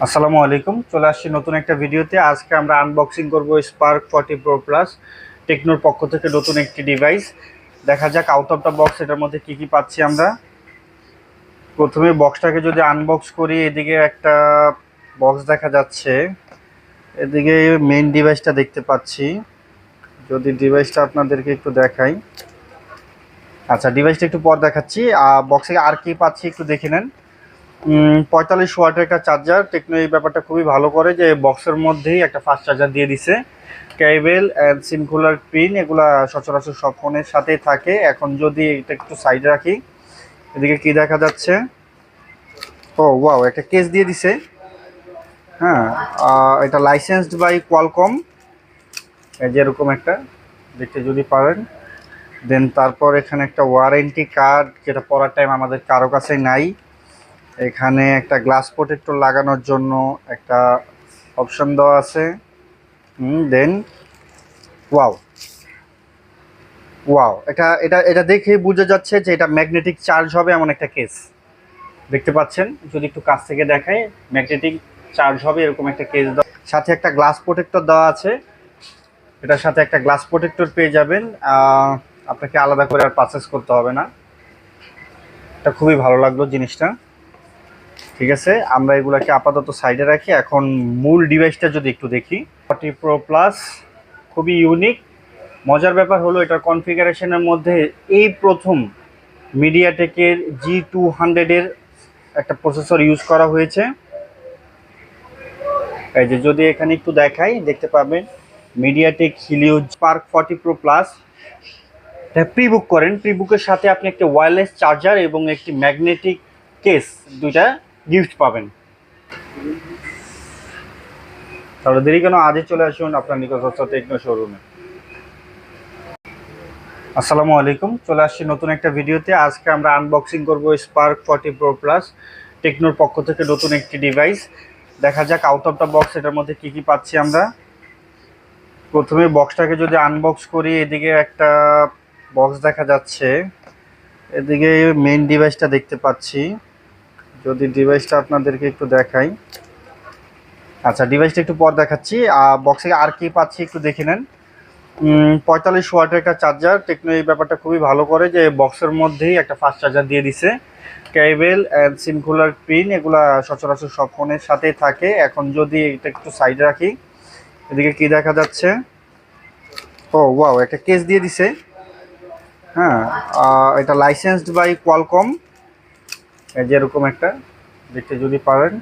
আসসালামু আলাইকুম, চলে আসছি নতুন একটা ভিডিওতে। আজকে আমরা আনবক্সিং করব স্পার্ক 40 প্রো প্লাস, টেকনোর পক্ষ থেকে নতুন একটি ডিভাইস। দেখা যাক আউট অফ দ্য বক্স এটার মধ্যে কি কি পাচ্ছি আমরা। প্রথমে বক্সটাকে যদি আনবক্স করি, এদিকে একটা বক্স দেখা যাচ্ছে, এদিকে মেইন ডিভাইসটা দেখতে পাচ্ছি। যদি ডিভাইসটা আপনাদেরকে একটু দেখাই, আচ্ছা ডিভাইসটা একটু পর দেখাচ্ছি। বক্সে আর কি পাচ্ছি একটু দেখে নেন। 45 ওয়াটের একটা চার্জার। টেকনো এই ব্যাপারটা খুবই ভালো করে যে বক্সের মধ্যেই একটা ফাস্ট চার্জার দিয়ে দিছে। কেবল অ্যান্ড সিম কুলার পিন এগুলা সচরাচর সব ফোনের সাথেই থাকে। এখন যদি এটা একটু সাইডে রাখি, এদিকে কি দেখা যাচ্ছে, ও ওয়াও, একটা কেস দিয়ে দিছে। হ্যাঁ, এটা লাইসেন্সড বাই কোয়ালকম, যেরকম একটা দেখতে যদি পারেন। দেন তারপর এখানে একটা ওয়ারেন্টি কার্ড, যেটা পড়ার টাইম আমাদের কারো কাছে নাই। এখানে একটা গ্লাস প্রোটেক্টর লাগানোর জন্য একটা অপশন দেওয়া আছে। দেন ওয়াও ওয়াও, এটা এটা এটা দেখে বোঝা যাচ্ছে যে এটা ম্যাগনেটিক চার্জ হবে এমন একটা কেস। দেখতে পাচ্ছেন, যদি একটু কাছ থেকে দেখায়, ম্যাগনেটিক চার্জ হবে এরকম একটা কেস দেওয়া। সাথে একটা গ্লাস প্রোটেক্টর দেওয়া আছে। এটার সাথে একটা গ্লাস প্রোটেক্টর পেয়ে যাবেন। আপনাকে আলাদা করে আর পারচেস করতে হবে না। এটা খুবই ভালো লাগলো জিনিসটা। ঠিক আছে, আমরা এগুলাকে আপাতত সাইডে রাখি। এখন মূল ডিভাইসটা যদি একটু দেখি, 40 প্রো প্লাস খুবই ইউনিক। মজার ব্যাপার হলো এটার কনফিগারেশনের মধ্যে এই প্রথম মিডিয়াটেকের G200 একটা প্রসেসর ইউজ করা হয়েছে। এই যে যদি এখানে একটু দেখাই, দেখতে পাবেন MediaTek Helio spark 40 pro plus. এটা প্রি বুক করেন, প্রি বুকের সাথে আপনি একটা ওয়্যারলেস চার্জার এবং একটি ম্যাগনেটিক কেস, দুইটা গিফট পাবেন। তাহলে দেরি কেন, আজই চলে আসুন আপনার নিকটস্থ টেকনো শোরুমে। আসসালামু আলাইকুম, চলে আসছি নতুন একটা ভিডিওতে। আজকে আমরা আনবক্সিং করব স্পার্ক 40 প্রো প্লাস, টেকনোর পক্ষ থেকে নতুন একটি ডিভাইস। দেখা যাক আউট অফ দ্য বক্স এটার মধ্যে কি কি পাচ্ছি আমরা। প্রথমে বক্সটাকে যদি আনবক্স করি, এদিকে একটা বক্স দেখা যাচ্ছে, এদিকে মেইন ডিভাইসটা দেখতে পাচ্ছি। যদি ডিভাইসটা আপনাদেরকে একটু দেখাই, আচ্ছা ডিভাইসটা একটু পর দেখাচ্ছি। বক্সে আর কি পাচ্ছি একটু দেখে নেন। 45 ওয়াটের একটা চার্জার। টেকনো এই ব্যাপারটা খুবই ভালো করে যে বক্সের মধ্যেই একটা ফাস্ট চার্জার দিয়ে দিছে। কেবল অ্যান্ড সিম কুলার পিন এগুলা সচরাচর সব ফোনের সাথেই থাকে। এখন যদি এটা একটু সাইডে রাখি, এদিকে কি দেখা যাচ্ছে, ও ওয়াও, একটা কেস দিয়ে দিছে। হ্যাঁ, এটা লাইসেন্সড বাই কোয়ালকম, যেরকম একটা দেখতে যদি পারেন।